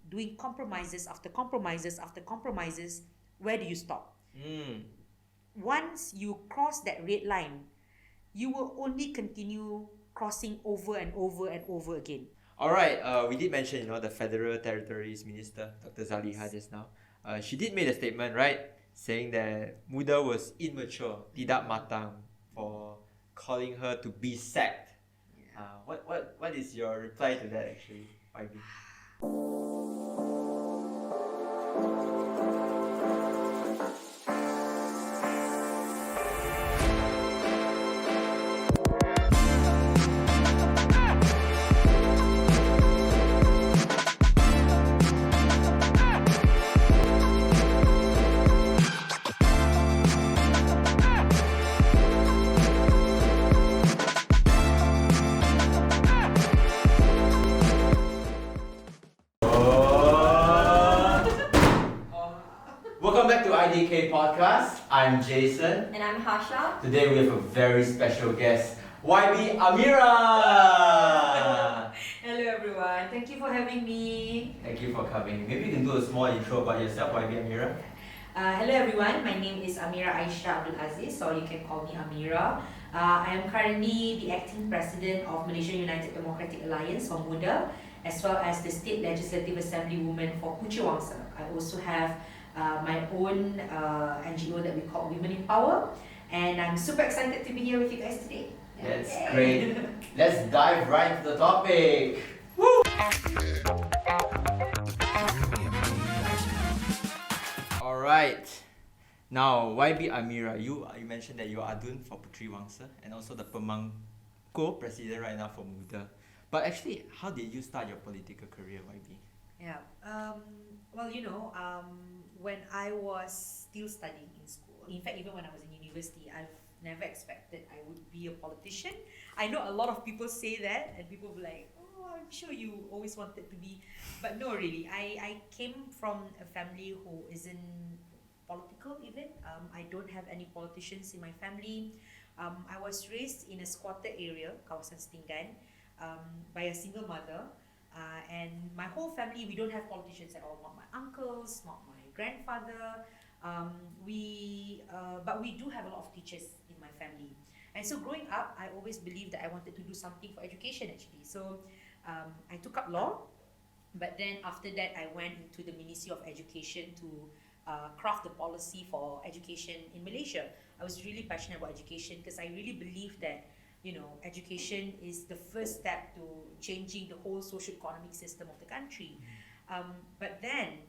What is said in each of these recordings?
doing compromises after compromises after compromises, where do you stop? Once you cross that red line, you will only continue crossing over and over and over again. Alright, we did mention, the Federal Territories Minister, Dr. Zaliha, just now. She did make a statement, right? Saying that MUDA was immature, tidak matang, for calling her to be sacked. What is your reply to that, actually, YB? Welcome back to IDK Podcast. I'm Jason. And I'm Hasha. Today we have a very special guest, YB Amira. Hello everyone, thank you for having me. Thank you for coming. Maybe you can do a small intro about yourself, YB Amira. Hello everyone, my name is Amira Aisya Aziz, or you can call me Amira. I am currently the Acting President of Malaysian United Democratic Alliance, or MUDA, as well as the State Legislative Assembly woman for Puteri Wangsa. I also have my own NGO that we call Women in Power, and I'm super excited to be here with you guys today. That's great. Let's dive right into the topic. Woo! Alright. Now, YB Amira, you mentioned that you are Adun for Puteri Wangsa and also the Pemangku president right now for MUDA. But actually, how did you start your political career, YB? Yeah. Well, when I was still studying in school, in fact, even when I was in university, I've never expected I would be a politician. I know a lot of people say that, and people will be like, oh, I'm sure you always wanted to be. But no, really. I came from a family who isn't political even. I don't have any politicians in my family. I was raised in a squatter area, Kawasan Setinggan, by a single mother. And my whole family, we don't have politicians at all. Not my uncles, not my grandfather. But we do have a lot of teachers in my family. And so growing up, I always believed that I wanted to do something for education actually. So I took up law. But then after that, I went into the Ministry of Education to craft the policy for education in Malaysia. I was really passionate about education because I really believe that education is the first step to changing the whole socio-economic system of the country. But then,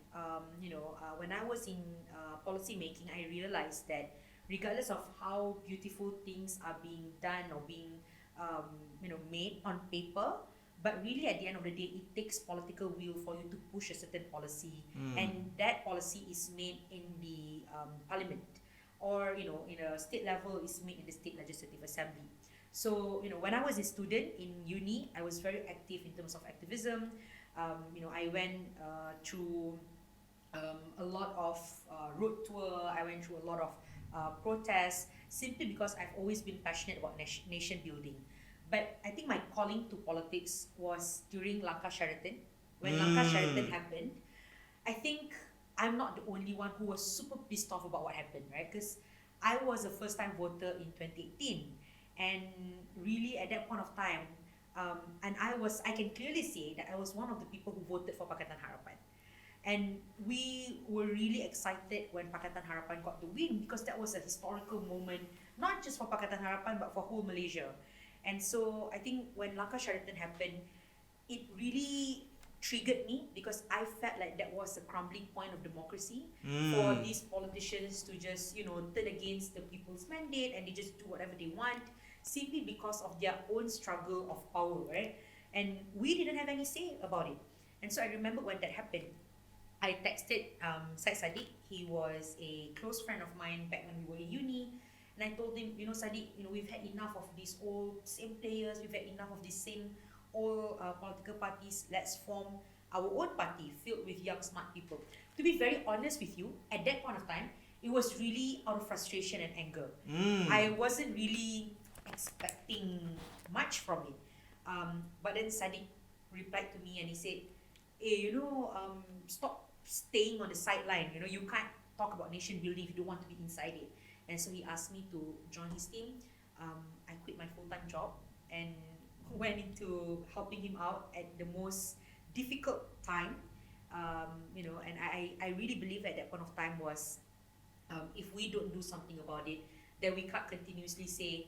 when I was in policy making, I realized that regardless of how beautiful things are being done or being, made on paper, but really at the end of the day, it takes political will for you to push a certain policy, and that policy is made in the parliament, or in a state level, is made in the State Legislative Assembly. So, when I was a student in uni, I was very active in terms of activism. I went through a lot of road tour. I went through a lot of protests, simply because I've always been passionate about nation building. But I think my calling to politics was during Langkah Sheraton. When Langkah Sheraton happened, I think I'm not the only one who was super pissed off about what happened, right? Because I was a first-time voter in 2018. And really, at that point of time, and I can clearly say that I was one of the people who voted for Pakatan Harapan. And we were really excited when Pakatan Harapan got the win, because that was a historical moment, not just for Pakatan Harapan, but for whole Malaysia. And so I think when Langkah Sheraton happened, it really triggered me, because I felt like that was a crumbling point of democracy for these politicians to just, turn against the people's mandate, and they just do whatever they want, simply because of their own struggle of power, right? And we didn't have any say about it. And so I remember when that happened, I texted Syed Saddiq. He was a close friend of mine back when we were in uni. And I told him, Saddiq, we've had enough of these old same players, we've had enough of these same old political parties. Let's form our own party filled with young, smart people. To be very honest with you, at that point of time, it was really out of frustration and anger. I wasn't really expecting much from it. But then Saddiq replied to me and he said, hey, stop staying on the sideline. You can't talk about nation building if you don't want to be inside it. And so he asked me to join his team. I quit my full-time job and went into helping him out at the most difficult time. And I really believe at that point of time was, if we don't do something about it, then we can't continuously say,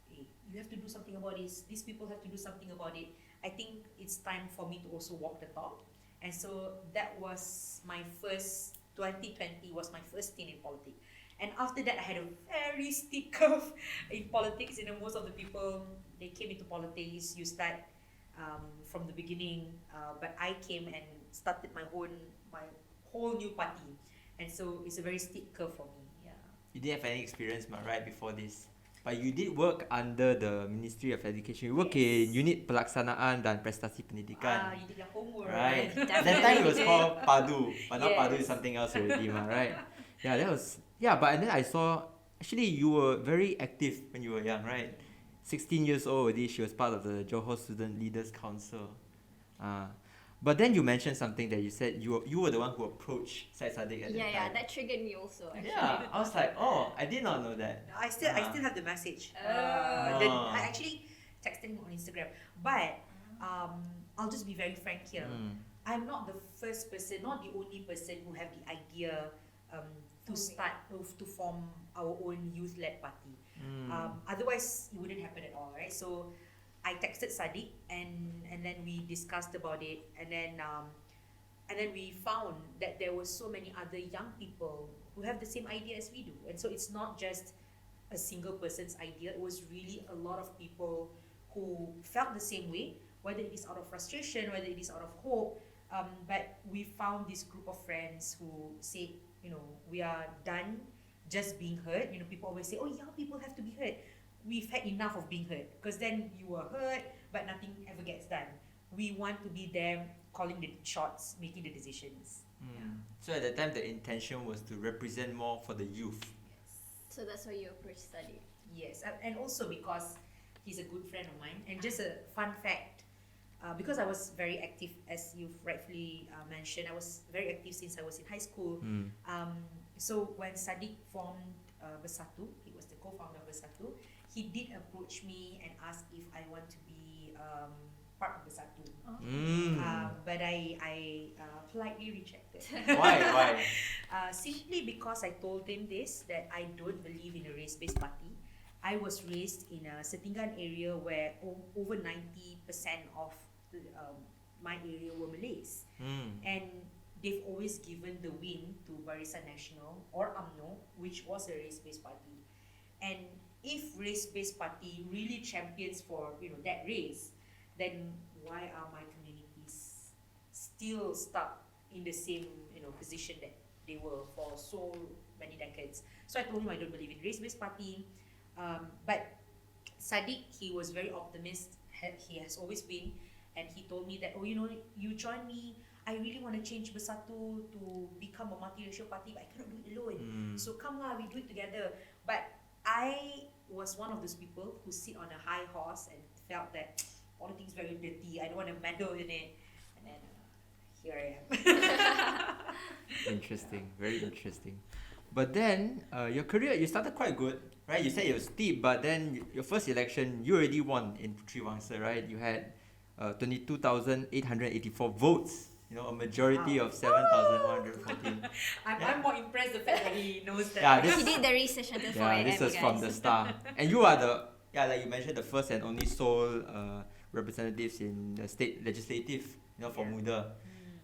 hey, you have to do something about this, these people have to do something about it. I think it's time for me to also walk the talk. And so that was my first, 2020 was my first stint in politics. And after that, I had a very steep curve in politics. Most of the people, they came into politics, you start from the beginning, but I came and started my whole new party. And so it's a very steep curve for me. Yeah. You didn't have any experience, right, before this. But you did work under the Ministry of Education. You work in Unit Pelaksanaan dan Prestasi Pendidikan. You did your homework. Right. That time it was called PADU. But now PADU is something else already, right? Yeah, that was... Yeah, but and then I saw... Actually, you were very active when you were young, right? 16 years old already, she was part of the Johor Student Leaders Council. But then you mentioned something that you said you were the one who approached Syed Saddiq at that time. Yeah, that triggered me also. Actually. Yeah, I was like, oh, I did not know that. I still have the message. I actually texted him on Instagram. But I'll just be very frank here. I'm not the first person, not the only person who have the idea to form our own youth-led party. Otherwise, it wouldn't happen at all, right? So I texted Saddiq and then we discussed about it, and then we found that there were so many other young people who have the same idea as we do. And so it's not just a single person's idea, it was really a lot of people who felt the same way, whether it is out of frustration, whether it is out of hope. But we found this group of friends who said, we are done just being heard. People always say, oh, young people have to be heard. We've had enough of being heard, because then you were heard, but nothing ever gets done. We want to be there calling the shots, making the decisions. Yeah. So at that time, the intention was to represent more for the youth. Yes. So that's why you approached Saddiq. Yes, and also because he's a good friend of mine. And just a fun fact, because I was very active, as you've rightfully mentioned, I was very active since I was in high school. So when Saddiq formed Bersatu, he was the co-founder of Bersatu, he did approach me and ask if I want to be part of Bersatu. But I politely rejected. Why? Simply because I told him this, that I don't believe in a race-based party. I was raised in a Setinggan area where over 90% of my area were Malays. And they've always given the win to Barisan Nasional or UMNO, which was a race-based party. And if race-based party really champions for that race, then why are my communities still stuck in the same position that they were for so many decades? So I told him I don't believe in race-based party. But Saddiq, he was very optimistic. He has always been, and he told me that, you join me. I really want to change Bersatu to become a multiracial party, but I cannot do it alone. So come lah, we do it together. But I was one of those people who sit on a high horse and felt that politics is very dirty. I don't want to meddle in it. And then here I am. Interesting, very interesting. But then your career, you started quite good, right? You said it was steep, but then your first election, you already won in Puteri Wangsa, right? You had 22,884 votes. A majority of 7,114. I'm more impressed the fact that he knows that. Yeah, he did the research until 4 a.m. this was from the start. And you are like you mentioned, the first and only sole representatives in the state legislative, for MUDA.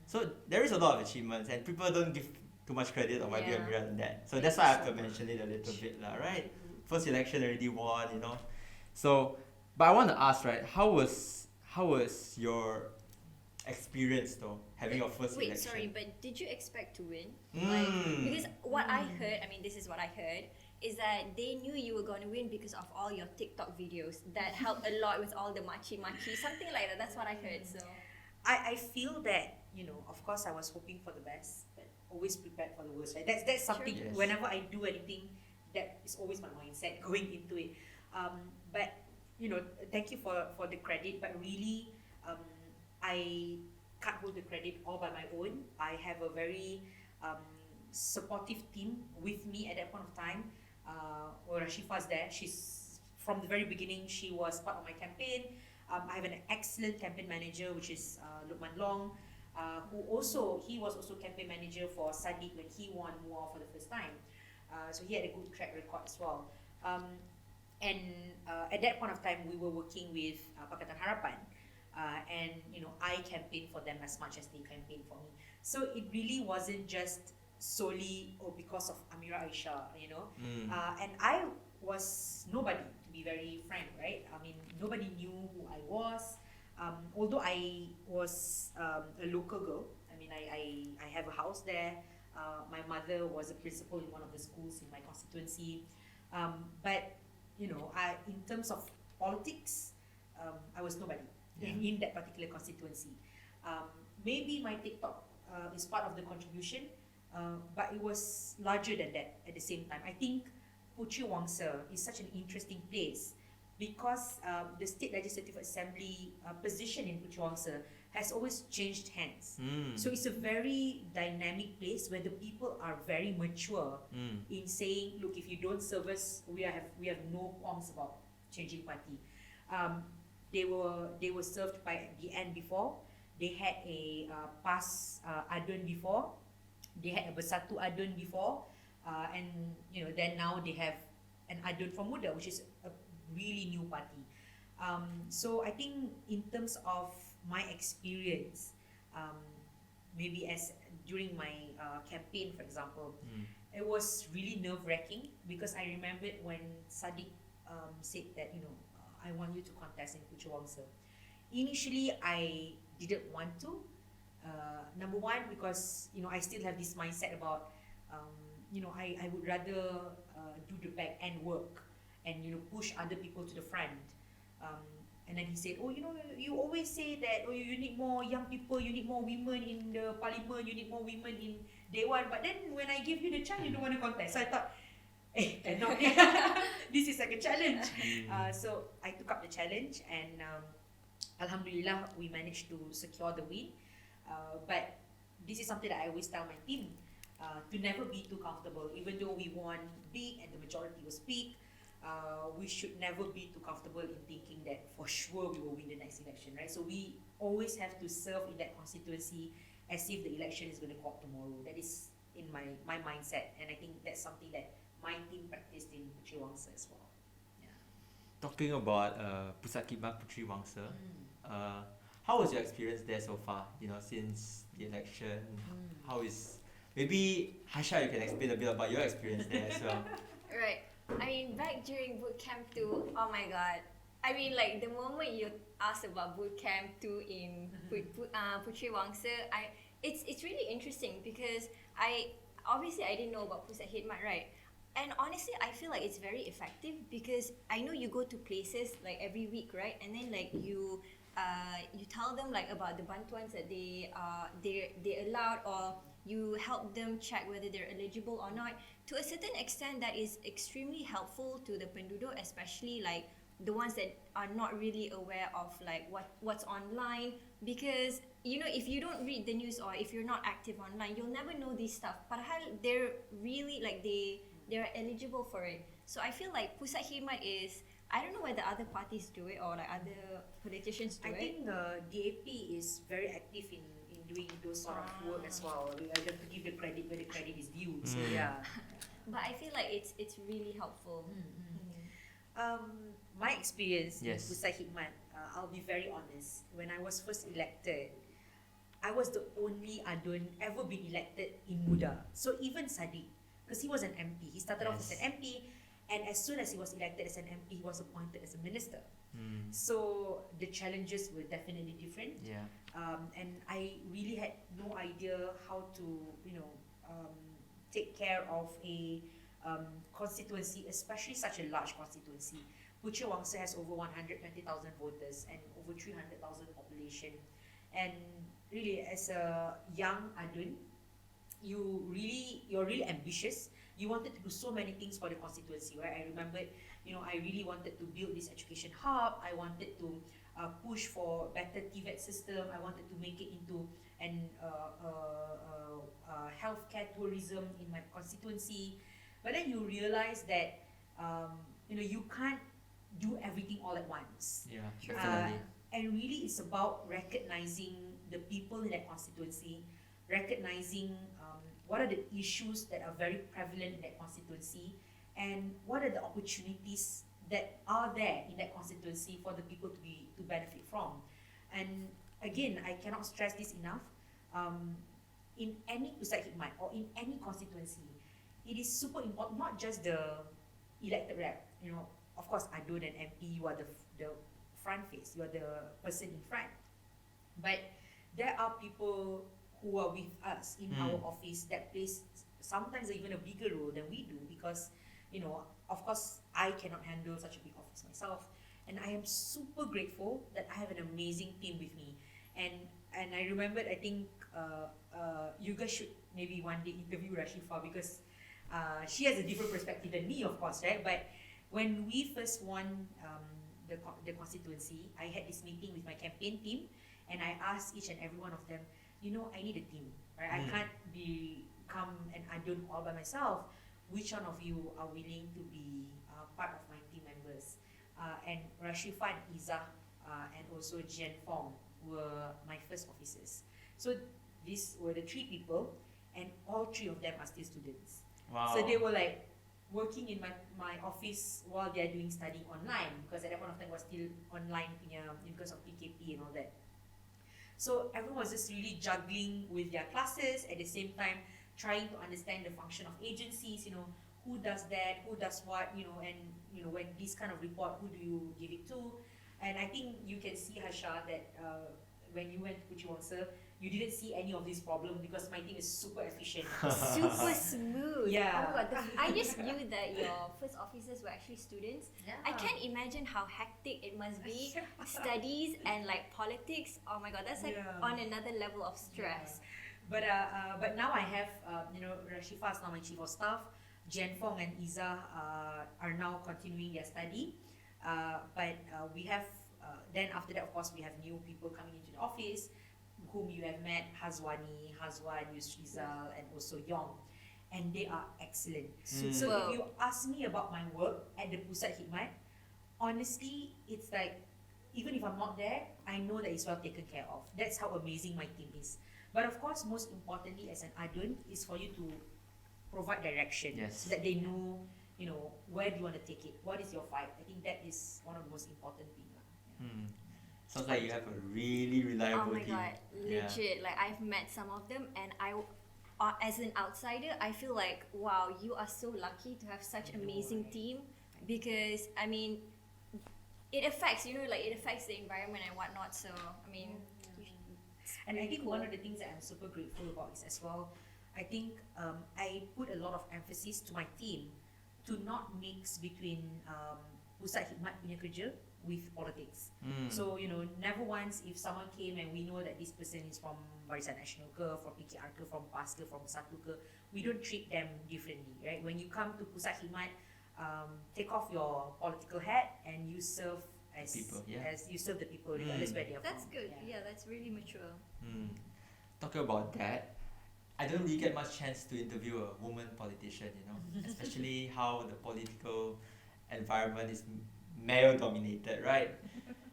So there is a lot of achievements, and people don't give too much credit on YB Amira than that. So that's why I have to mention it a little bit, right? First election already won, So, but I want to ask, right? How was your experience though, having your first election? Wait, sorry, but did you expect to win? Because what I heard, this is what I heard, is that they knew you were going to win because of all your TikTok videos that helped a lot with all the machi, something like that. That's what I heard. So I feel that, of course I was hoping for the best, but always prepared for the worst, right? That's something, Yes. Whenever I do anything, that is always my mindset going into it. But, thank you for the credit, but really, I can't hold the credit all by my own. I have a very supportive team with me at that point of time. Rashifa's there. She's from the very beginning. She was part of my campaign. I have an excellent campaign manager, which is Lukman Long, he was also campaign manager for Saddiq when he won MUA for the first time. So he had a good track record as well. And at that point of time, we were working with Pakatan Harapan, and I campaigned for them as much as they campaigned for me. So it really wasn't just solely because of Amira Aisya, and I was nobody, to be very frank, right? I mean, nobody knew who I was. Although I was a local girl, I mean, I have a house there. My mother was a principal in one of the schools in my constituency. But in terms of politics, I was nobody in that particular constituency. Maybe my TikTok is part of the contribution, but it was larger than that at the same time. I think Puteri Wangsa is such an interesting place because the State Legislative Assembly position in Puteri Wangsa has always changed hands. So it's a very dynamic place where the people are very mature in saying, look, if you don't serve us, we have no qualms about changing party. They were served by the end before. They had a PAS adun before. They had a Bersatu adun before. And then now they have an adun from MUDA, which is a really new party. So I think in terms of my experience, maybe as during my campaign, for example, it was really nerve-wracking because I remembered when Saddiq said that I want you to contest in Puteri Wangsa. Initially, I didn't want to. Number one, because I still have this mindset about I would rather do the back end work and push other people to the front. And then he said, you always say that you need more young people, you need more women in the parliament, you need more women in Dewan, but then when I give you the chance, you don't want to contest. So I thought, cannot. This is like a challenge. So I took up the challenge, and Alhamdulillah, we managed to secure the win. But this is something that I always tell my team, to never be too comfortable. Even though we won big and the majority was big, we should never be too comfortable in thinking that for sure we will win the next election, right? So we always have to serve in that constituency as if the election is going to come tomorrow. That is in my mindset, and I think that's something that my team practiced in Puteri Wangsa as well. Yeah. Talking about Pusat Khidmat Puteri Wangsa, how was your experience there so far? Since the election, how is maybe Hasha, you can explain a bit about your experience there as well. Right. I mean, back during boot camp 2, oh my god. I mean, like the moment you asked about boot camp 2 in Puteri Wangsa, it's really interesting because I didn't know about Pusat Khidmat, right? And honestly, I feel like it's very effective because I know you go to places like every week, right? And then like you tell them like about the bantuans that they allowed, or you help them check whether they're eligible or not. To a certain extent, that is extremely helpful to the penduduk, especially like the ones that are not really aware of like what's online, because if you don't read the news or if you're not active online, you'll never know this stuff. Padahal they're really like they're eligible for it. So I feel like Pusat Khidmat is, I don't know whether other parties do it or like other politicians do it. I think DAP is very active in doing those sort of work as well. I have to give the credit where the credit is due. So yeah. But I feel like it's really helpful. My experience in Yes. Pusat Khidmat, I'll be very honest. When I was first elected, I was the only adun ever been elected in MUDA. So even Saddiq, because he was an MP, he started off as an MP, and as soon as he was elected as an MP, he was appointed as a minister. So the challenges were definitely different. Yeah. And I really had no idea how to, take care of a constituency, especially such a large constituency. Puteri Wangsa has over 120,000 voters and over 300,000 population. And really, as a young adun, you're really ambitious. You wanted to do so many things for the constituency, right? I remembered, I really wanted to build this education hub. I wanted to push for better TVET system. I wanted to make it into an healthcare tourism in my constituency. But then you realize that you can't do everything all at once. Yeah, Sure. definitely. And really, it's about recognizing the people in that constituency, recognizing what are the issues that are very prevalent in that constituency, and what are the opportunities that are there in that constituency for the people to benefit from. And again, I cannot stress this enough. In any Pusat Khidmat or in any constituency, it is super important, not just the elected rep. Of course, Adun and MP, you are the front face, you are the person in front. But there are people who are with us in our office that plays sometimes even a bigger role than we do, because of course I cannot handle such a big office myself, and I am super grateful that I have an amazing team with me. And I remembered, I think you guys should maybe one day interview Rashifa, because she has a different perspective than me, of course, right? But when we first won the constituency, I had this meeting with my campaign team, and I asked each and every one of them, I need a team, right? I can't become an Adun all by myself. Which one of you are willing to be part of my team members? And Rashifa and Izzah and also Jian Fong were my first officers. So these were the 3 people, and all 3 of them are still students. Wow. So they were like working in my office while they're doing studying online, because at that point of time was still online because of PKP and all that. So everyone was just really juggling with their classes, at the same time trying to understand the function of agencies, who does that, who does what, and when this kind of report, who do you give it to? And I think you can see, Hasha, that when you went to Puteri Wangsa, you didn't see any of this problem, because my team is super efficient. Super smooth. Yeah. Oh my god, I just knew that your first officers were actually students. Yeah. I can't imagine how hectic it must be. Studies and like politics. Oh my god, that's like on another level of stress. But now I have Rashifa is now my chief of staff. Jian Fong and Izzah are now continuing their study. But we have then after that, of course, we have new people coming into the office, whom you have met, Hazwan, Yusrizal, and also Yong. And they are excellent. So if you ask me about my work at the Pusat Khidmat, honestly, it's like, even if I'm not there, I know that it's well taken care of. That's how amazing my team is. But of course, most importantly, as an Adun, is for you to provide direction, so that they know, where do you want to take it? What is your fight? I think that is one of the most important things. Sounds like you have a really reliable team. Oh my god, legit. Like I've met some of them, and as an outsider, I feel like, wow, you are so lucky to have such amazing team, because I mean, it affects it affects the environment and whatnot. So I mean, and I think one of the things that I'm super grateful about is as well, I think I put a lot of emphasis to my team to not mix between Pusat Khidmat punya kerja with politics. So never once, if someone came and we know that this person is from Barisan Nasional ke, from PKR ke, from PAS ke, from Satu ke, we don't treat them differently, right? When you come to Pusat Khidmat, take off your political hat and you serve as people, as you serve the people regardless where they are that's from. good. Yeah, that's really mature. Talking about that, I don't really get much chance to interview a woman politician, especially how the political environment is male dominated, right?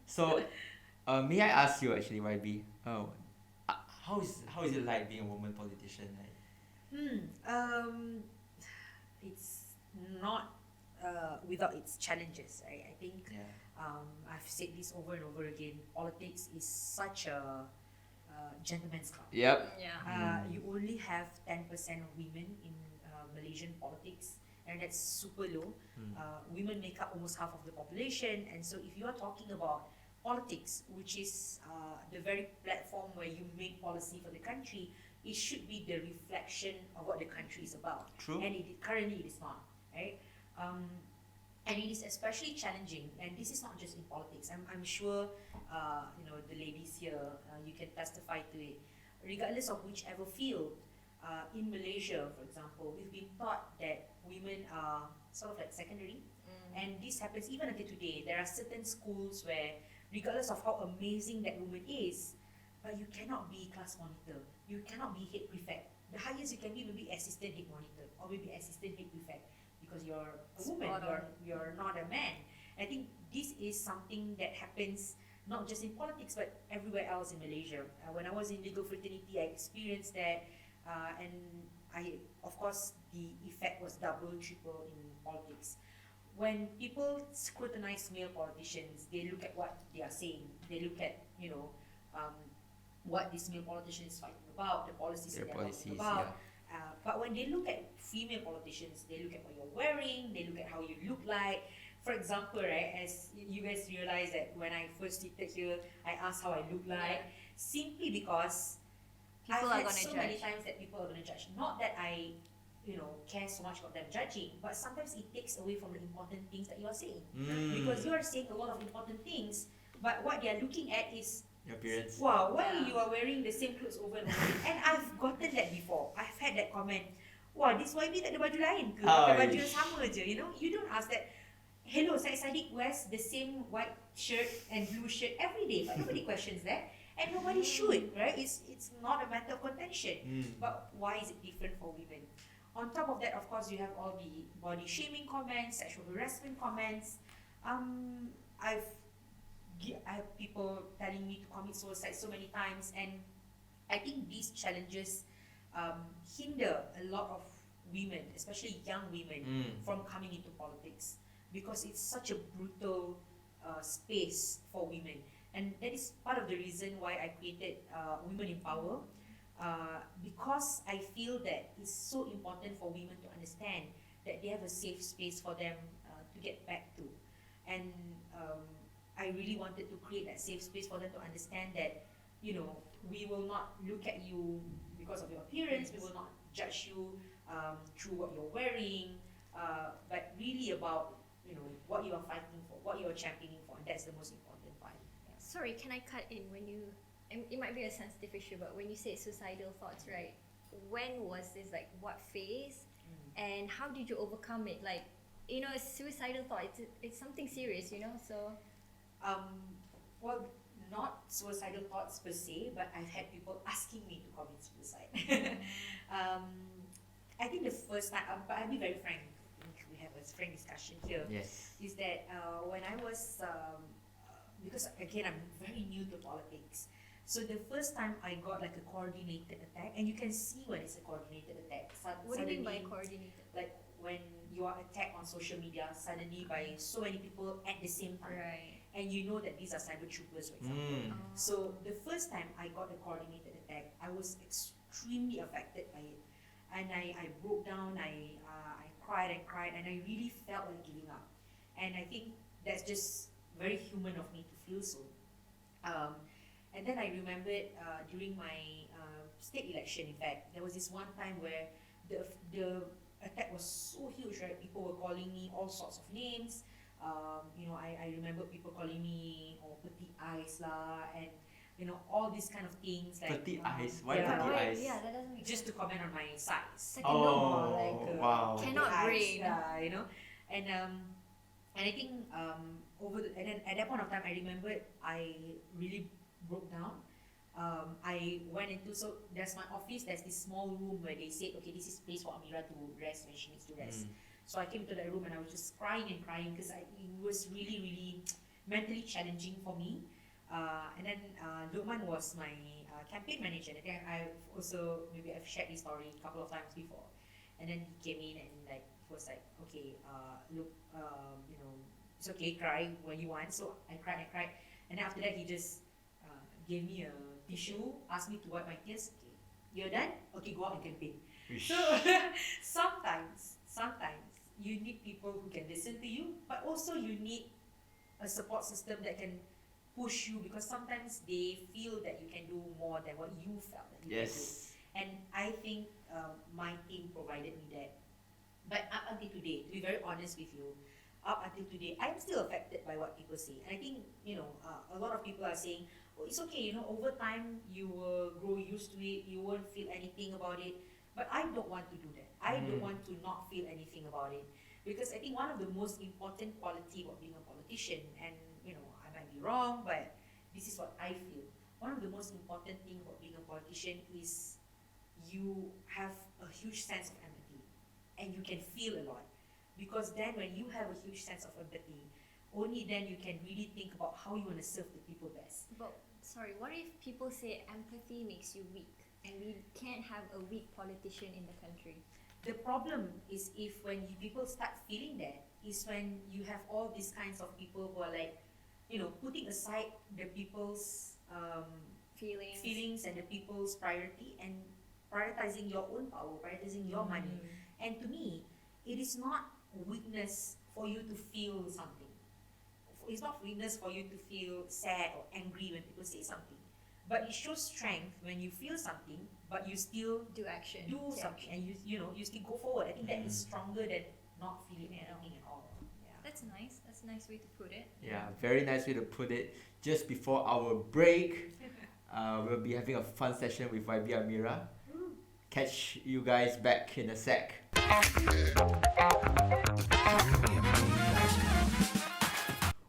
So, may I ask you actually, YB, how is it like being a woman politician? It's not without its challenges, right? I think I've said this over and over again. Politics is such a gentleman's club. Yep. Yeah. You only have 10% of women in Malaysian politics, and that's super low. Women make up almost half of the population, and so if you are talking about politics, which is the very platform where you make policy for the country, it should be the reflection of what the country is about. True. And currently it is not, right? And it is especially challenging, and this is not just in politics. I'm sure the ladies here, you can testify to it. Regardless of whichever field, in Malaysia, for example, we've been taught that women are sort of like secondary, and this happens even until today. There are certain schools where regardless of how amazing that woman is, but you cannot be class monitor, you cannot be head prefect. The highest you can be maybe assistant head monitor or maybe assistant head prefect, because you're a woman, you're not a man. I think this is something that happens not just in politics but everywhere else in Malaysia. When I was in legal fraternity, I experienced that, and of course, the effect was double, triple in politics. When people scrutinize male politicians, they look at what they are saying. They look at, what this male politician is fighting about, the policies that they're talking about. But when they look at female politicians, they look at what you're wearing, they look at how you look like. For example, right, as you guys realize that when I first seated here, I asked how I look like, simply because People I've are had gonna so judge. many times that people are going to judge. Not that I, care so much about them judging, but sometimes it takes away from the important things that you are saying. Because you are saying a lot of important things, but what they are looking at is, Your appearance. wow, why you are wearing the same clothes over and over again? And I've gotten that before. I've had that comment. Wah, this YB tak ada baju lain ke? Pakai baju yang sama je, You don't ask that. Hello, Syed Saddiq wears the same white shirt and blue shirt every day, but nobody questions that. And nobody should, right? It's not a matter of contention. But why is it different for women? On top of that, of course, you have all the body shaming comments, sexual harassment comments. I've I have people telling me to commit suicide so many times, and I think these challenges hinder a lot of women, especially young women, from coming into politics, because it's such a brutal space for women. And that is part of the reason why I created Women in Power, because I feel that it's so important for women to understand that they have a safe space for them to get back to. And I really wanted to create that safe space for them to understand that, we will not look at you because of your appearance, we will not judge you through what you're wearing, but really about, what you are fighting for, what you are championing for, and that's the most important part. Sorry, can I cut in when you? It might be a sensitive issue, but when you say suicidal thoughts, right? When was this? Like, what phase? And how did you overcome it? Like, a suicidal thought. It's something serious, So. Well, not suicidal thoughts per se, but I've had people asking me to commit suicide. I think the first time, but I'll be very frank, we have a frank discussion here, Yes. is that when I was, because again, I'm very new to politics, so the first time I got like a coordinated attack, and you can see when it's a coordinated attack. What do you mean by coordinated? Like when you are attacked on social media suddenly by so many people at the same time. Right. And you know that these are cyber troopers, for example. So the first time I got a coordinated attack, I was extremely affected by it, and I broke down. I cried and cried, and I really felt like giving up. And I think that's just very human of me to feel so. And then I remembered during my state election. In fact, there was this one time where the attack was so huge, right? People were calling me all sorts of names. I remember people calling me Puteri Eyes lah, and all these kind of things like Puteri Eyes? Why yeah, Puteri Eyes? Yeah, that doesn't make just to sense. comment on my size. Oh, wow. Cannot breathe. And I think and then at that point of time, I remembered I really broke down. I went into, so there's my office, there's this small room where they said, okay, this is place for Amira to rest when she needs to rest. So I came to that room and I was just crying and crying because it was really, really mentally challenging for me. And then Lukman was my campaign manager. I think maybe I've shared this story a couple of times before. And then he came in and he was like, okay, look, it's okay, cry when you want. So I cried. And then after that, he just gave me a tissue, asked me to wipe my tears. Okay, you're done? Okay, go out and campaign. So sometimes you need people who can listen to you, but also you need a support system that can push you, because sometimes they feel that you can do more than what you felt that you can do. And I think my team provided me that. But up until today, to be very honest with you, up until today, I'm still affected by what people say. And I think, a lot of people are saying, oh, it's okay, over time you will grow used to it, you won't feel anything about it. But I don't want to do that. I don't want to not feel anything about it. Because I think one of the most important quality about being a politician, and I'm might be wrong, but this is what I feel. One of the most important things about being a politician is you have a huge sense of empathy and you can feel a lot. Because then when you have a huge sense of empathy, only then you can really think about how you want to serve the people best. But sorry, what if people say empathy makes you weak and we can't have a weak politician in the country? The problem is if when people start feeling that, is when you have all these kinds of people who are like, putting aside the people's feelings and the people's priority and prioritizing your own power, prioritizing your money. And to me, it is not weakness for you to feel something. It's not weakness for you to feel sad or angry when people say something. But it shows strength when you feel something, but you still do something, and you still go forward. I think that is stronger than not feeling anything at all. That's nice. That's a nice way to put it. Yeah, very nice way to put it. Just before our break, we'll be having a fun session with YB Amira. Catch you guys back in a sec.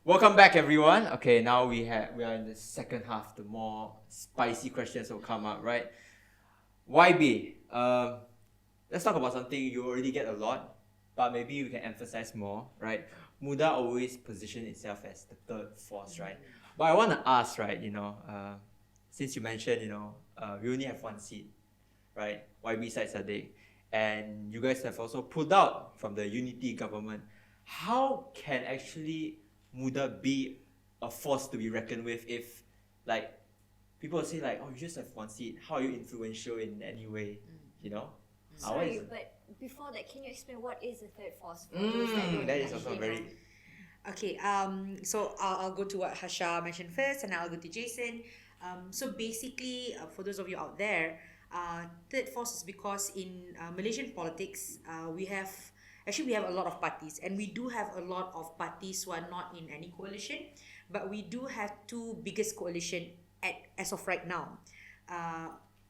Welcome back, everyone. Okay, now we are in the second half. The more spicy questions will come up, right? YB, let's talk about something you already get a lot, but maybe you can emphasize more, right? MUDA always position itself as the third force, right? But I want to ask, right, since you mentioned, we only have one seat, right? YB Syed Saddiq, and you guys have also pulled out from the unity government. How can actually MUDA be a force to be reckoned with if, like, people say like, oh, you just have one seat. How are you influential in any way? Sorry, but before that, can you explain what is the third force for those that don't that is also very... Okay, so I'll go to what Hasha mentioned first, and I'll go to Jason. So basically, for those of you out there, third force is because in Malaysian politics, we have a lot of parties, and we do have a lot of parties who are not in any coalition, but we do have two biggest coalition as of right now.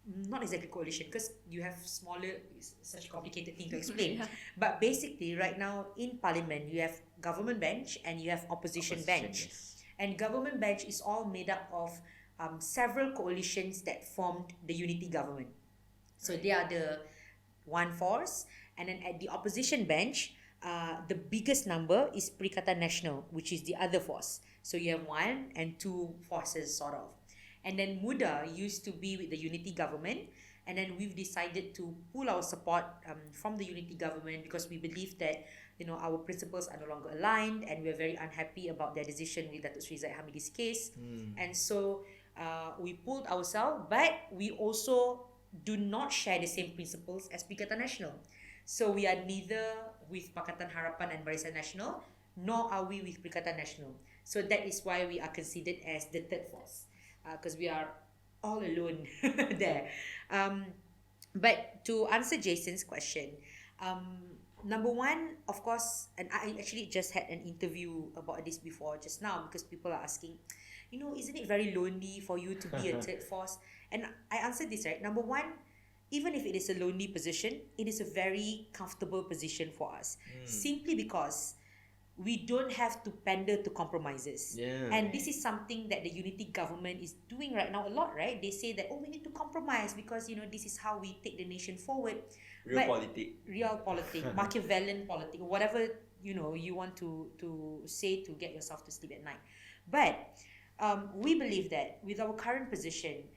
Not exactly coalition, because you have smaller, it's such a complicated thing to explain. But basically, right now in Parliament, you have government bench and you have opposition bench. Yes. And government bench is all made up of several coalitions that formed the unity government. So they are the one force. And then at the opposition bench, the biggest number is Perikatan Nasional, which is the other force. So you have one and two forces, sort of. And then MUDA used to be with the unity government, and then we've decided to pull our support from the unity government because we believe that our principles are no longer aligned, and we're very unhappy about their decision with Datuk Sri Zahid Hamidi's case. And so we pulled ourselves, but we also do not share the same principles as Perikatan Nasional. So we are neither with Pakatan Harapan and Barisan Nasional, nor are we with Perikatan Nasional. So that is why we are considered as the third force, because we are all alone there. But to answer Jason's question, number one, of course, and I actually just had an interview about this before just now, because people are asking, isn't it very lonely for you to be a third force? And I answered this, right? Number one, even if it is a lonely position, it is a very comfortable position for us. Simply because we don't have to pander to compromises. Yeah. And this is something that the unity government is doing right now a lot, right? They say that, we need to compromise because, this is how we take the nation forward. Real politics, Machiavellian politics, whatever, you want to say to get yourself to sleep at night. But we believe that with our current position,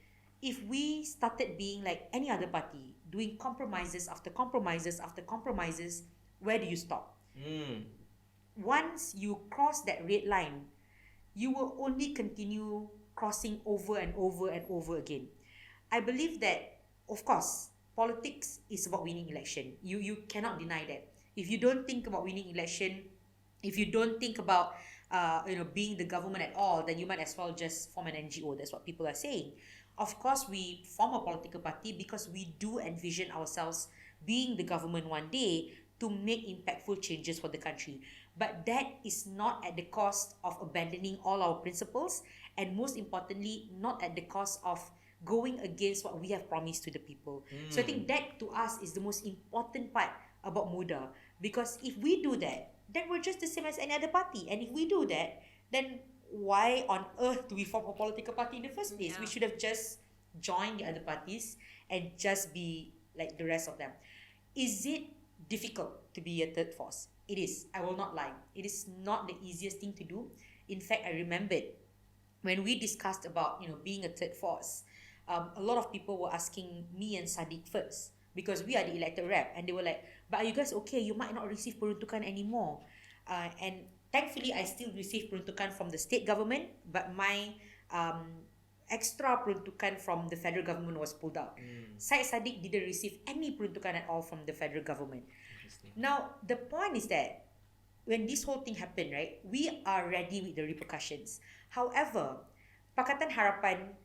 if we started being like any other party, doing compromises after compromises after compromises, where do you stop? Once you cross that red line, you will only continue crossing over and over and over again. I believe that, of course, politics is about winning election. You cannot deny that. If you don't think about winning election, if you don't think about being the government at all, then you might as well just form an NGO. That's what people are saying. Of course, we form a political party because we do envision ourselves being the government one day to make impactful changes for the country. But that is not at the cost of abandoning all our principles, and most importantly, not at the cost of going against what we have promised to the people. So I think that to us is the most important part about MUDA, because if we do that, then we're just the same as any other party. And if we do that, then why on earth do we form a political party in the first place? We Yeah. should have just joined the other parties and just be like the rest of them. Is it difficult to be a third force? It is. I will not lie. It is not the easiest thing to do. In fact, I remembered when we discussed about being a third force, a lot of people were asking me and Saddiq first because we are the elected rep, and they were like, "But are you guys okay? You might not receive peruntukan anymore." And thankfully, I still receive peruntukan from the state government, but my extra peruntukan from the federal government was pulled out. Syed Saddiq didn't receive any peruntukan at all from the federal government. Interesting. Now, the point is that when this whole thing happened, right, we are ready with the repercussions. However, Pakatan Harapan,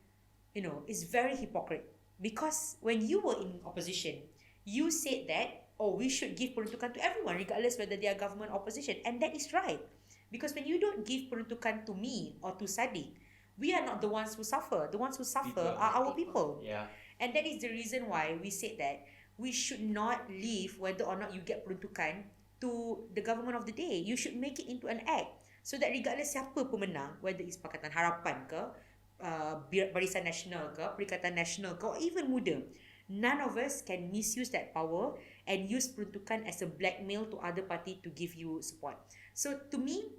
is very hypocrite because when you were in opposition, you said that, we should give peruntukan to everyone regardless whether they are government or opposition. And that is right. Because when you don't give peruntukan to me or to Saddiq, we are not the ones who suffer. The ones who suffer People. are our people. Yeah. And that is the reason why we said that we should not leave whether or not you get peruntukan to the government of the day. You should make it into an act so that regardless siapa pemenang, whether it's Pakatan Harapan ke, Barisan Nasional ke, Perikatan Nasional ke, or even MUDA, none of us can misuse that power and use peruntukan as a blackmail to other party to give you support. So to me,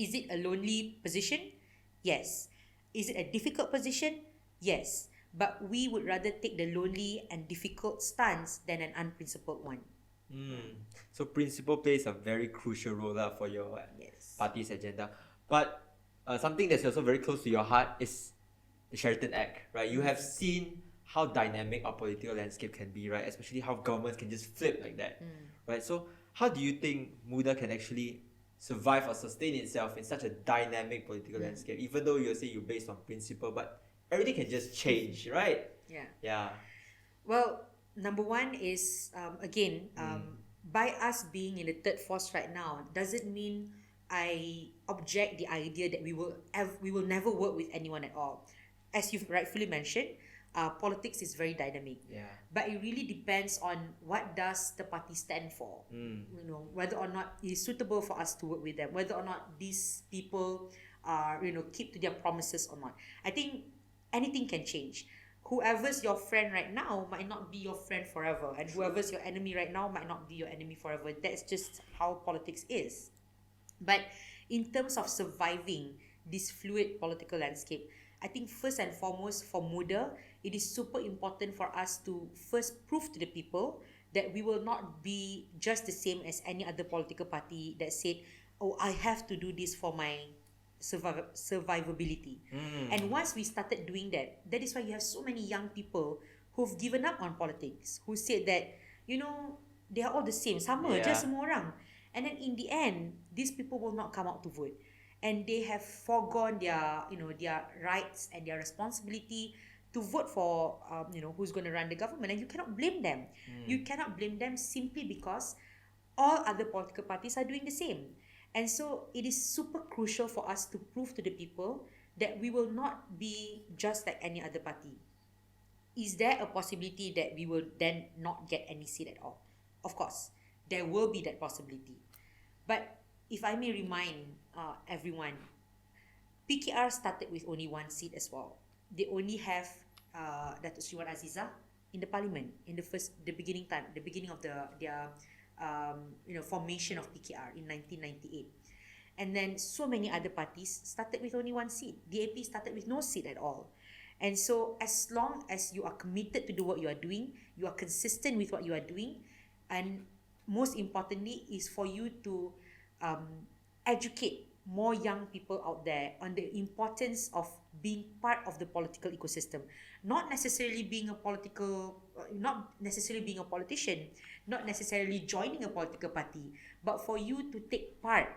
is it a lonely position? Yes. Is it a difficult position? Yes. But we would rather take the lonely and difficult stance than an unprincipled one. So principle plays a very crucial role for your Yes. party's agenda. But something that's also very close to your heart is the Sheraton Act, right? You have seen how dynamic our political landscape can be, right? Especially how governments can just flip like that, right? So how do you think MUDA can actually survive or sustain itself in such a dynamic political landscape? Even though you say you're based on principle, but everything can just change, right? Yeah. Yeah. Well, number one is, by us being in the third force right now, doesn't mean I object the idea that we will never work with anyone at all. As you've rightfully mentioned, politics is very dynamic. Yeah. But it really depends on what does the party stand for. Whether or not it is suitable for us to work with them, whether or not these people are, keep to their promises or not. I think anything can change. Whoever's your friend right now might not be your friend forever, and whoever's your enemy right now might not be your enemy forever. That's just how politics is. But in terms of surviving this fluid political landscape, I think first and foremost for MUDA, it is super important for us to first prove to the people that we will not be just the same as any other political party that said, I have to do this for my survivability. And once we started doing that, that is why you have so many young people who've given up on politics, who said that, they are all the same, sama je semua orang. And then in the end, these people will not come out to vote. And they have foregone their rights and their responsibility to vote for, who's going to run the government. And you cannot blame them. You cannot blame them simply because all other political parties are doing the same. And so it is super crucial for us to prove to the people that we will not be just like any other party. Is there a possibility that we will then not get any seat at all? Of course, there will be that possibility. But if I may remind everyone, PKR started with only one seat as well. They only have Datuk Sri Wan Azizah in the parliament in the beginning of their formation of PKR in 1998. And then so many other parties started with only one seat. DAP started with no seat at all. And so as long as you are committed to do what you are doing, you are consistent with what you are doing, and most importantly is for you to educate more young people out there on the importance of being part of the political ecosystem. Not necessarily being a politician, not necessarily joining a political party, but for you to take part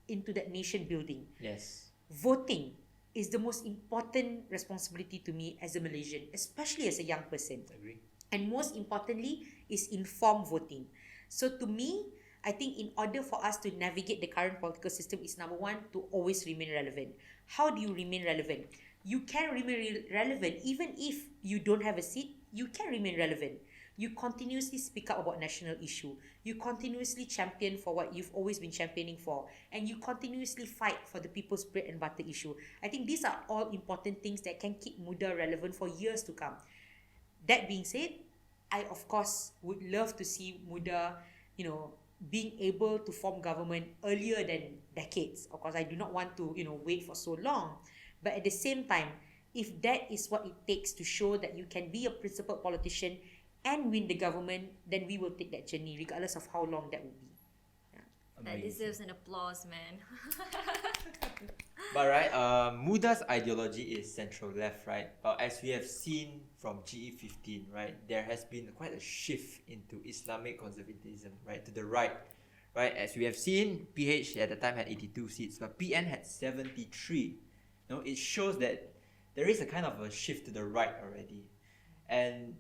into that nation building. Yes. Voting is the most important responsibility to me as a Malaysian, especially as a young person. Agree. And most importantly is informed voting. So to me, I think in order for us to navigate the current political system is number one, to always remain relevant. How do you remain relevant? You can remain relevant even if you don't have a seat. You can remain relevant. You continuously speak up about national issue. You continuously champion for what you've always been championing for. And you continuously fight for the people's bread and butter issue. I think these are all important things that can keep MUDA relevant for years to come. That being said, I of course would love to see MUDA, being able to form government earlier than decades. Of course, I do not want to, wait for so long. But at the same time, if that is what it takes to show that you can be a principled politician and win the government, then we will take that journey, regardless of how long that would be. That deserves an applause, man. But right, MUDA's ideology is central left, right? As we have seen from GE15, right, there has been quite a shift into Islamic conservatism, right, to the right, right? As we have seen, PH at the time had 82 seats, but PN had 73. It shows that there is a kind of a shift to the right already. And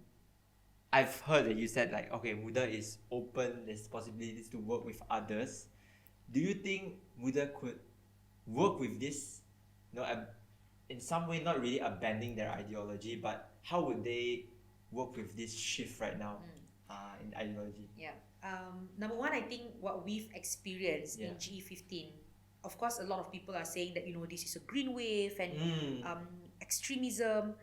I've heard that you said like, okay, MUDA is open, there's possibilities to work with others. Do you think MUDA could work with this, in some way not really abandoning their ideology, but how would they work with this shift right now in ideology? Yeah. Number one, I think what we've experienced in GE15, of course, a lot of people are saying that, this is a green wave and extremism.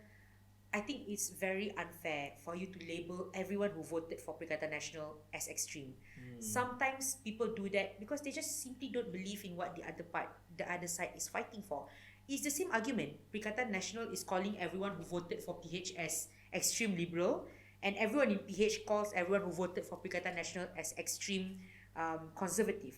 I think it's very unfair for you to label everyone who voted for Perikatan Nasional as extreme. Sometimes people do that because they just simply don't believe in what the other side is fighting for. It's the same argument. Perikatan Nasional is calling everyone who voted for PH as extreme liberal, and everyone in PH calls everyone who voted for Perikatan Nasional as extreme conservative.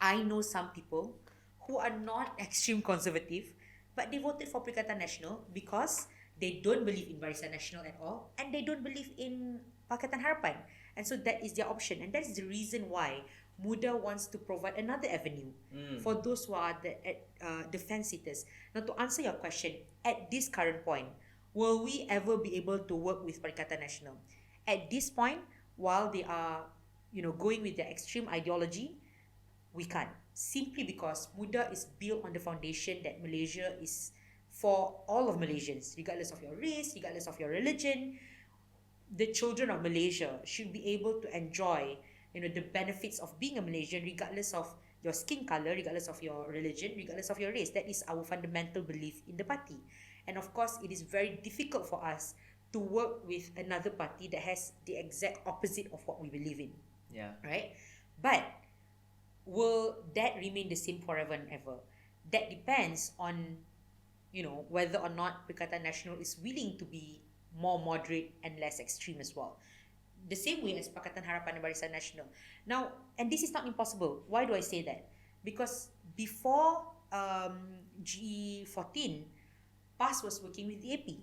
I know some people who are not extreme conservative, but they voted for Perikatan Nasional because they don't believe in Barisan Nasional at all, and they don't believe in Pakatan Harapan. And so that is their option. And that's the reason why MUDA wants to provide another avenue for those who are the fence-sitters. Now, to answer your question, at this current point, will we ever be able to work with Perikatan Nasional? At this point, while they are, going with their extreme ideology, we can't. Simply because MUDA is built on the foundation that Malaysia is for all of Malaysians, regardless of your race, regardless of your religion. The children of Malaysia should be able to enjoy, the benefits of being a Malaysian, regardless of your skin color, regardless of your religion, regardless of your race. That is our fundamental belief in the party. And of course, it is very difficult for us to work with another party that has the exact opposite of what we believe in. Yeah. Right? But will that remain the same forever and ever? That depends on whether or not Perikatan Nasional is willing to be more moderate and less extreme as well. The same way as Pakatan Harapan and Barisan Nasional. Now, and this is not impossible. Why do I say that? Because before GE14, PAS was working with DAP.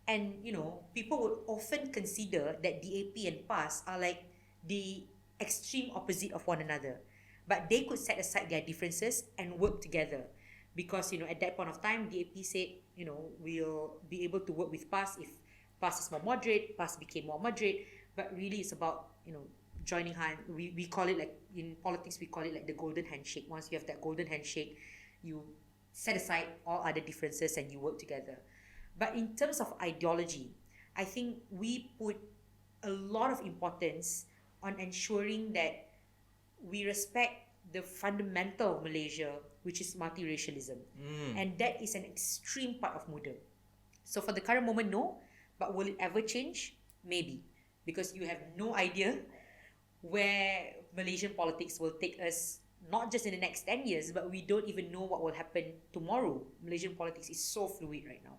And, people would often consider that DAP and PAS are like the extreme opposite of one another. But they could set aside their differences and work together. Because, at that point of time, DAP said, we'll be able to work with PAS if PAS is more moderate, PAS became more moderate. But really, it's about, joining hands. We call it like, in politics, we call it like the golden handshake. Once you have that golden handshake, you set aside all other differences and you work together. But in terms of ideology, I think we put a lot of importance on ensuring that we respect the fundamental of Malaysia, which is multiracialism. And that is an extreme part of MUDA. So for the current moment, no. But will it ever change? Maybe. Because you have no idea where Malaysian politics will take us, not just in the next 10 years, but we don't even know what will happen tomorrow. Malaysian politics is so fluid right now.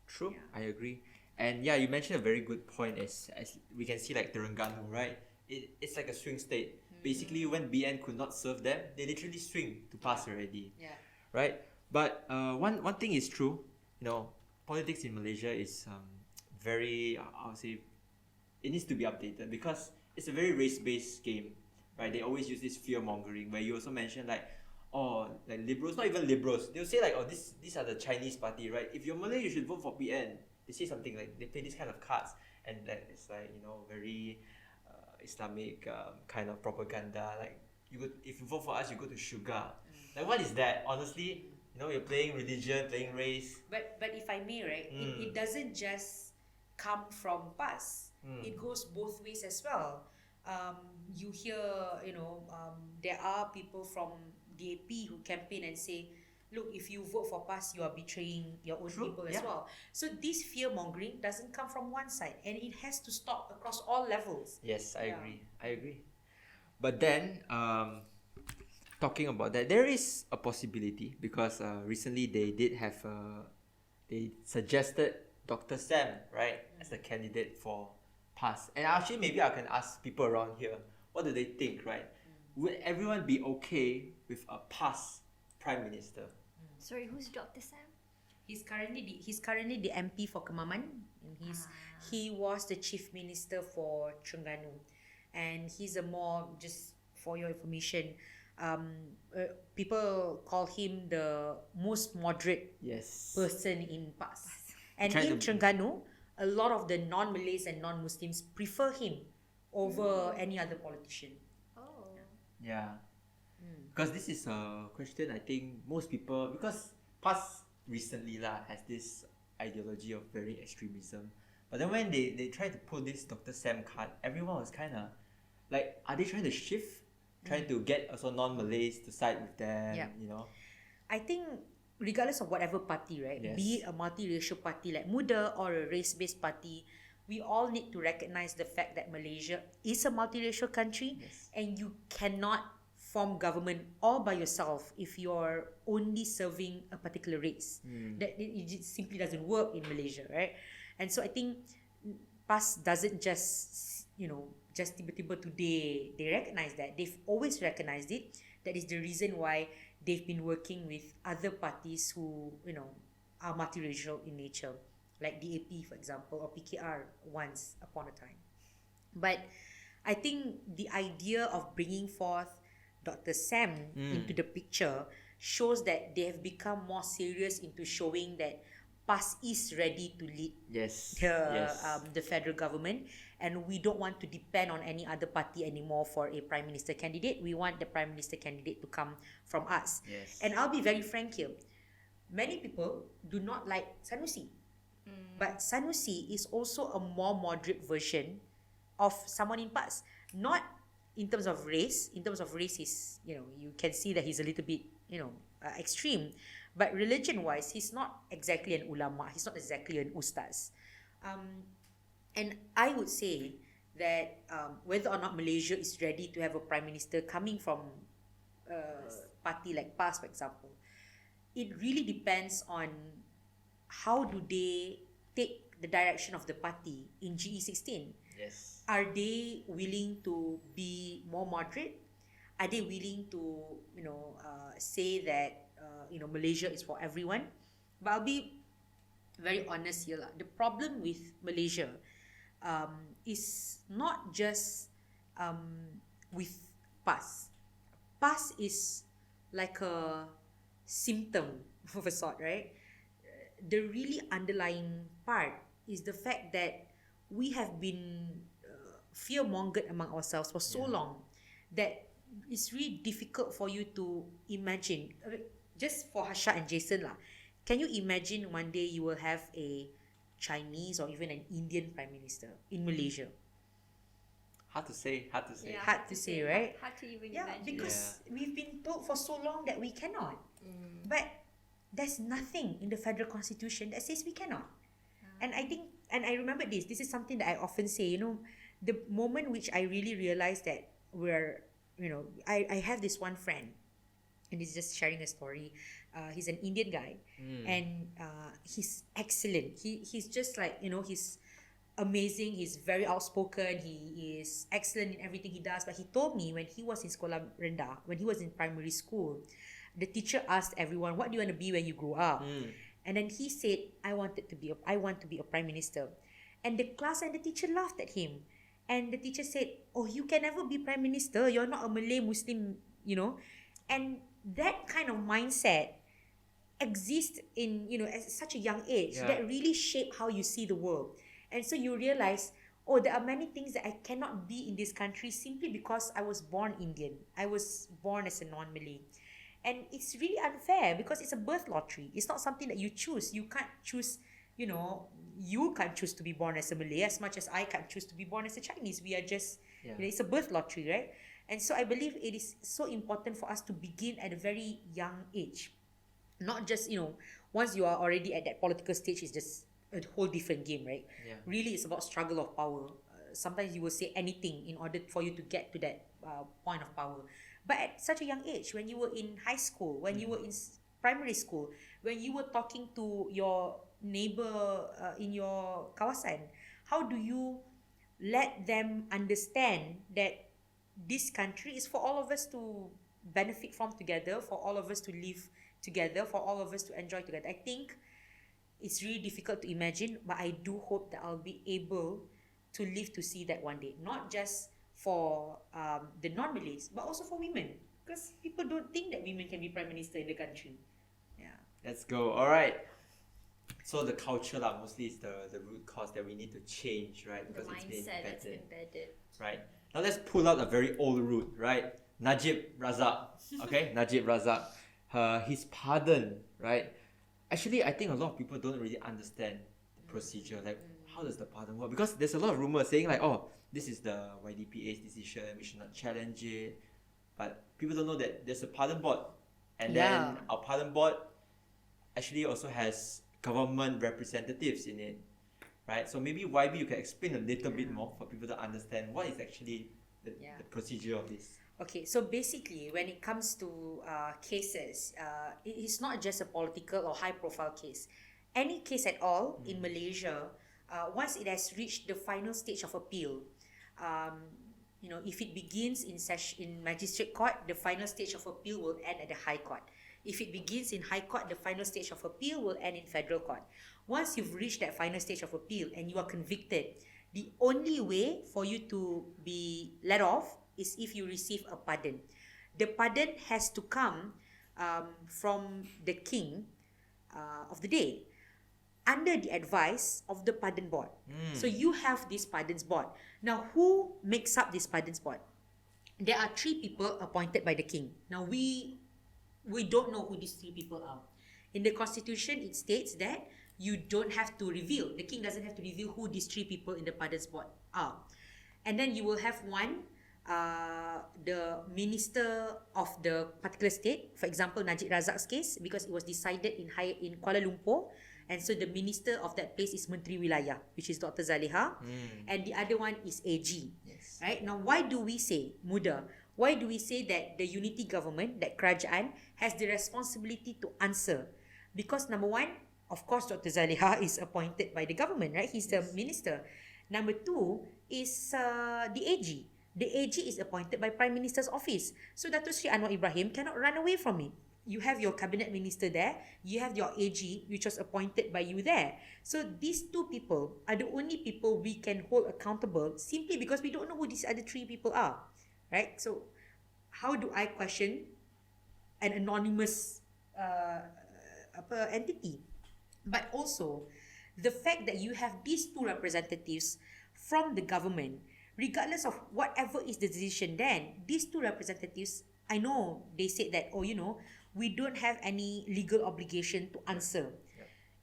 True, I agree. And yeah, you mentioned a very good point as we can see like Terengganu, right? It's like a swing state. Basically, when BN could not serve them, they literally swing to PAS already. Yeah. Right? But one thing is true, politics in Malaysia is very, I'll say, it needs to be updated because it's a very race-based game, right? They always use this fear-mongering where you also mentioned like liberals, not even liberals, they'll say like, these are the Chinese party, right? If you're Malay, you should vote for PN. They say something like, they play this kind of cards and that it's like, very Islamic kind of propaganda. Like, if you vote for us, you go to Sugar. Like, what is that? Honestly, you're playing religion, playing race. But if I may, right, it doesn't just come from PAS. It goes both ways as well. You hear, there are people from DAP who campaign and say, look, if you vote for PAS, you are betraying your own True, people as yeah. well. So this fear mongering doesn't come from one side, and it has to stop across all levels. Yes, I Yeah. agree. But then, talking about that, there is a possibility because recently they did have they suggested Dr. Sam, right, as the candidate for PAS. And actually, maybe I can ask people around here, what do they think, right? Would everyone be okay with a PAS Prime Minister? Sorry, who's Dr. Sam? He's currently the MP for Kemaman, and he was the Chief Minister for Terengganu, and he's a more, just for your information, people call him the most moderate Yes. person in PAS. And Trying in to- Terengganu, a lot of the non-Malays and non-Muslims prefer him over any other politician. Oh. Yeah. Because this is a question I think most people, because PAS recently has this ideology of very extremism. But then when they tried to pull this Dr. Sam card, everyone was kind of like, are they trying to shift? Trying to get also non-Malays to side with them, Yeah. you know? I think regardless of whatever party, right? Yes. Be it a multiracial party like MUDA or a race-based party, we all need to recognize the fact that Malaysia is a multiracial country, Yes. and you cannot form government all by yourself if you're only serving a particular race. That it just simply doesn't work in Malaysia, right? And so I think PAS doesn't just tiba-tiba today they recognize that. They've always recognized it. That is the reason why they've been working with other parties who are multiracial in nature, like DAP for example, or PKR once upon a time. But I think the idea of bringing forth Dr. Sam into the picture shows that they have become more serious into showing that PAS is ready to lead Yes. the federal government, and we don't want to depend on any other party anymore for a prime minister candidate. We want the prime minister candidate to come from us. Yes. And I'll be very frank here. Many people do not like Sanusi. But Sanusi is also a more moderate version of someone in PAS. Not in terms of race. In terms of race, you can see that he's a little bit, extreme. But religion-wise, he's not exactly an ulama. He's not exactly an ustaz. And I would say that whether or not Malaysia is ready to have a prime minister coming from a party like PAS, for example, it really depends on how do they take the direction of the party in GE16. Yes. Are they willing to be more moderate? Are they willing to, say that, Malaysia is for everyone? But I'll be very honest here. The problem with Malaysia is not just with PAS. PAS is like a symptom of a sort, right? The really underlying part is the fact that we have been fear-mongered among ourselves for so long that it's really difficult for you to imagine. Just for Harsha and Jason lah, can you imagine one day you will have a Chinese or even an Indian prime minister in Malaysia? Hard to say. Yeah, Hard to say, right? Hard to even Yeah, imagine. because we've been told for so long that we cannot. But there's nothing in the federal constitution that says we cannot. And I think, and I remember this is something that I often say, the moment which I really realized that I have this one friend, and he's just sharing a story. He's an Indian guy, and he's excellent. He's just like, he's amazing. He's very outspoken. He is excellent in everything he does. But he told me when he was in sekolah rendah, when he was in primary school, the teacher asked everyone, "What do you want to be when you grow up?" And then he said, I want to be a prime minister. And the class and the teacher laughed at him. And the teacher said, "Oh, you can never be prime minister. You're not a Malay Muslim, And that kind of mindset exists in, at such a young age that really shape how you see the world. And so you realize, there are many things that I cannot be in this country simply because I was born Indian. I was born as a non-Malay. And it's really unfair because it's a birth lottery. It's not something that you choose. You can't choose, you can't choose to be born as a Malay as much as I can't choose to be born as a Chinese. We are just, it's a birth lottery, right? And so I believe it is so important for us to begin at a very young age. Not just, once you are already at that political stage, it's just a whole different game, right? Yeah. Really, it's about struggle of power. Sometimes you will say anything in order for you to get to that point of power. But at such a young age, when you were in high school, when you were in primary school, when you were talking to your neighbor in your kawasan, how do you let them understand that this country is for all of us to benefit from together, for all of us to live together, for all of us to enjoy together? I think it's really difficult to imagine, but I do hope that I'll be able to live to see that one day. Not just for the non-Malays, but also for women. Because people don't think that women can be prime minister in the country. Yeah. Let's go. All right. So the culture mostly is the root cause that we need to change, right? The Because it's been mindset that's embedded. embedded. Right. Now let's pull out a very old root, right? Najib Razak. Okay, Najib Razak. His pardon, right? Actually, I think a lot of people don't really understand the procedure. Like, how does the pardon work? Because there's a lot of rumors saying like, oh, this is the YDPA's decision, we should not challenge it. But people don't know that there's a pardon board. And then our pardon board actually also has government representatives in it. Right? So maybe YB, you can explain a little bit more for people to understand what is actually the procedure of this. Okay, so basically, when it comes to cases, it is not just a political or high-profile case. Any case at all in Malaysia, once it has reached the final stage of appeal, if it begins in magistrate court, the final stage of appeal will end at the High Court. If it begins in High Court, the final stage of appeal will end in Federal Court. Once you've reached that final stage of appeal and you are convicted, the only way for you to be let off is if you receive a pardon. The pardon has to come from the king of the day under the advice of the pardon board. So you have this pardons board. Now, who makes up this pardons board? There are 3 people appointed by the king. Now, we don't know who these 3 people are. In the constitution, it states that you don't have to reveal. The king doesn't have to reveal who these 3 people in the pardons board are. And then you will have one, the minister of the particular state. For example, Najib Razak's case, because it was decided in Kuala Lumpur. And so the minister of that place is Menteri Wilayah, which is Dr. Zaliha. And the other one is AG. Yes. Right? Now, why do we say MUDA? Why do we say that the unity government, that kerajaan, has the responsibility to answer? Because number one, of course, Dr. Zaliha is appointed by the government, right? He's the minister. Number 2 is the AG. The AG is appointed by Prime Minister's office. So Dato Sri Anwar Ibrahim cannot run away from it. You have your cabinet minister there. You have your AG, which was appointed by you there. So these 2 people are the only people we can hold accountable simply because we don't know who these other 3 people are. Right? So how do I question an anonymous entity? But also, the fact that you have these 2 representatives from the government, regardless of whatever is the decision then, these 2 representatives, I know they said that, we don't have any legal obligation to answer.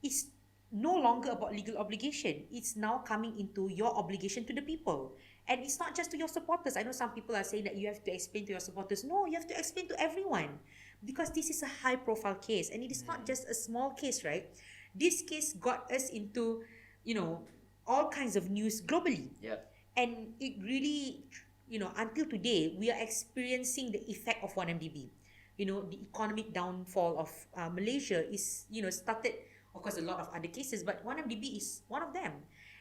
It's no longer about legal obligation. It's now coming into your obligation to the people. And it's not just to your supporters. I know some people are saying that you have to explain to your supporters. No, you have to explain to everyone. Because this is a high-profile case. And it is not just a small case, right? This case got us into, all kinds of news globally. And it really, until today, we are experiencing the effect of 1MDB. The economic downfall of Malaysia is, started, of course, a lot of other cases, but 1MDB is one of them.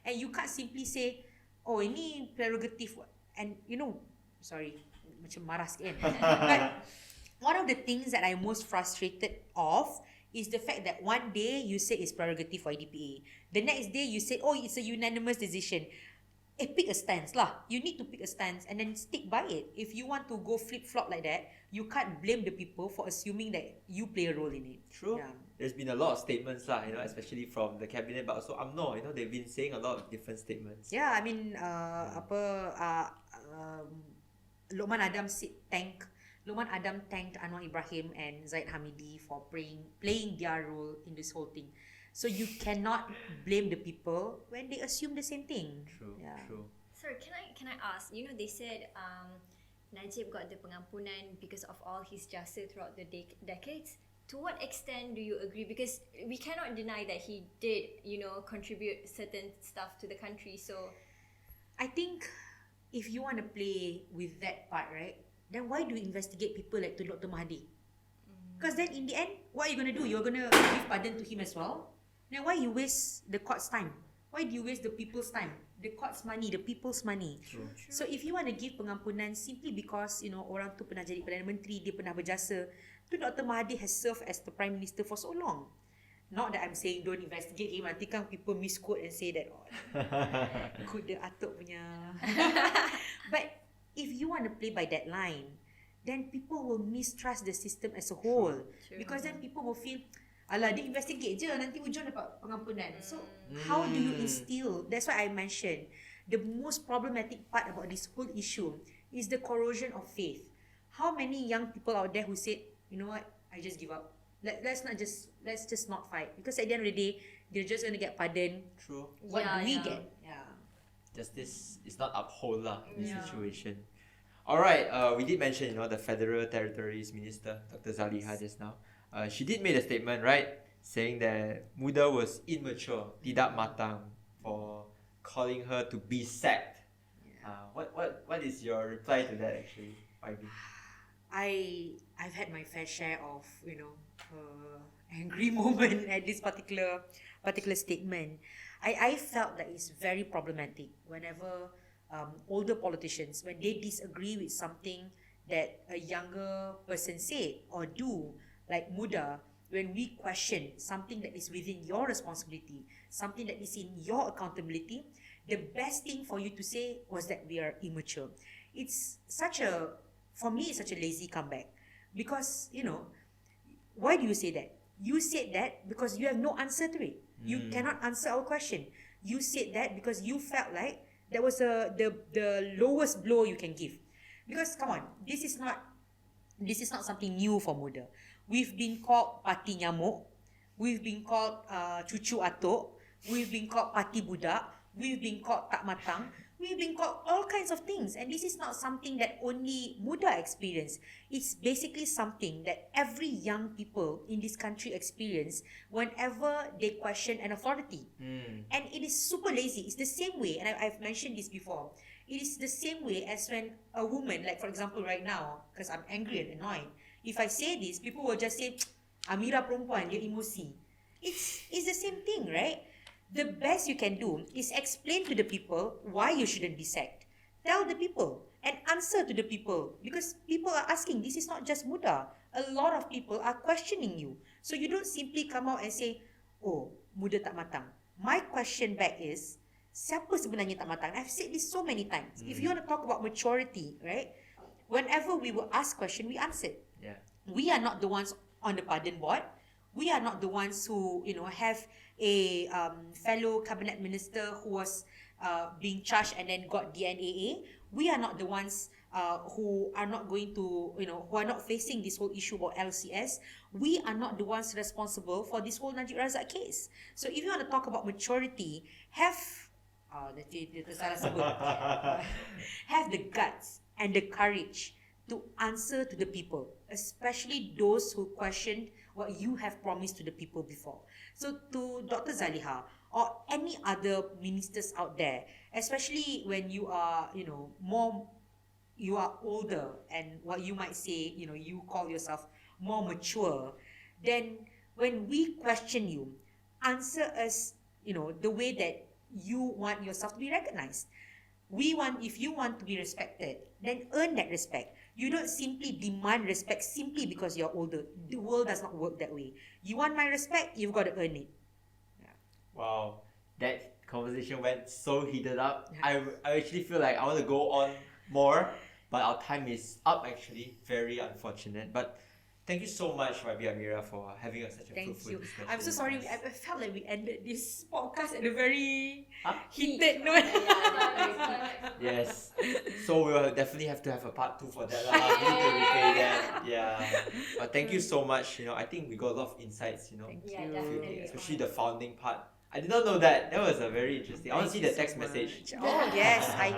And you can't simply say, oh, ini prerogative. And, sorry, macam marah sikit kan. But one of the things that I'm most frustrated of is the fact that one day you say it's prerogative for IDPA. The next day you say, oh, it's a unanimous decision. Pick a stance lah. You need to pick a stance and then stick by it. If you want to go flip-flop like that, you can't blame the people for assuming that you play a role in it. True. Yeah. There's been a lot of statements lah, especially from the cabinet, but also UMNO, they've been saying a lot of different statements. Yeah, I mean, Lokman Adam thanked Anwar Ibrahim and Zaid Hamidi for playing their role in this whole thing. So you cannot blame the people when they assume the same thing. True, Yeah. true. Sorry, can I ask? You know, they said Najib got the pengampunan because of all his jasa throughout the decades. To what extent do you agree? Because we cannot deny that he did, contribute certain stuff to the country. So I think if you want to play with that part, right, then why do you investigate people like to Dr. Mahathir? Because then in the end, what are you going to do? You're going to give pardon to him as well? Then why you waste the court's time? Why do you waste the people's time? The court's money, the people's money. True. So if you want to give pengampunan simply because, orang tu pernah jadi Perdana Menteri, dia pernah berjasa, tu Dr. Mahathir has served as the Prime Minister for so long. Not that I'm saying don't investigate him. Nanti kan people misquote and say that, ikut the atuk punya. But if you want to play by that line, then people will mistrust the system as a whole. True. Because then people will feel, alah, dia investigate je, nanti ujung dapat pengampunan. So, how do you instill? That's why I mentioned, the most problematic part about this whole issue is the corrosion of faith. How many young people out there who said, you know what, I just give up. Let's just not fight. Because at the end of the day, they're just going to get pardoned. True. What Yeah, do we yeah. get? Yeah. Justice is not uphold lah in this Yeah. situation. Alright, we did mention, the Federal Territories Minister, Dr. Zaliha, just now. She did make a statement, right? Saying that MUDA was immature, tidak matang, for calling her to be sacked. What is your reply to that actually, Ivy? I've had my fair share of angry moment at this particular statement. I felt that it's very problematic whenever older politicians, when they disagree with something that a younger person said or do, like MUDA, when we question something that is within your responsibility, something that is in your accountability, the best thing for you to say was that we are immature. It's for me, it's such a lazy comeback. Because, why do you say that? You said that because you have no answer to it. You cannot answer our question. You said that because you felt like that was the lowest blow you can give. Because, come on, this is not something new for MUDA. We've been called parti nyamuk. We've been called cucu atuk. We've been called parti budak. We've been called tak matang. We've been called all kinds of things. And this is not something that only MUDA experience. It's basically something that every young people in this country experience whenever they question an authority. And it is super lazy. It's the same way, and I've mentioned this before, it is the same way as when a woman, like for example right now, because I'm angry and annoyed, if I say this, people will just say, Amira perempuan, dia emosi. It's the same thing, right? The best you can do is explain to the people why you shouldn't be sacked. Tell the people and answer to the people, because people are asking. This is not just MUDA. A lot of people are questioning you. So you don't simply come out and say, oh, MUDA tak matang. My question back is, siapa sebenarnya tak matang? I've said this so many times. If you want to talk about maturity, right? Whenever we will ask question, we answer. Yeah. We are not the ones on the pardon board. We are not the ones who, have a fellow cabinet minister who was being charged and then got DNAA. We are not the ones who are not going to, who are not facing this whole issue about LCS. We are not the ones responsible for this whole Najib Razak case. So if you want to talk about maturity, have the guts and the courage to answer to the people, especially those who questioned what you have promised to the people before. So to Dr. Zaliha or any other ministers out there, especially when you are, you are older and what you might say, you call yourself more mature, then when we question you, answer us, the way that you want yourself to be recognized. If you want to be respected, then earn that respect. You don't simply demand respect simply because you're older. The world does not work that way. You want my respect, you've got to earn it. Yeah. Wow, that conversation went so heated up. Yeah. I actually feel like I want to go on more, but our time is up actually. Very unfortunate. But Thank you so much, YB Amira, for having such a Thank fruitful you. discussion. I'm so sorry. I felt like we ended this podcast at a very Huh? heated note. Yes. So we'll definitely have to have a part 2 for that. We need to repay that. Yeah. But thank you so much. I think we got a lot of insights, Thank Yeah, you. definitely. especially the founding part. I did not know that. That was a very interesting. I want to see the text message. Oh yes, I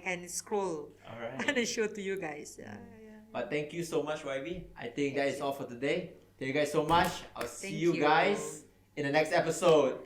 can scroll Alright. and show to you guys. Yeah. But thank you so much, YB. I think that is all for today. Thank you guys so much. I'll see Thank you you. guys in the next episode.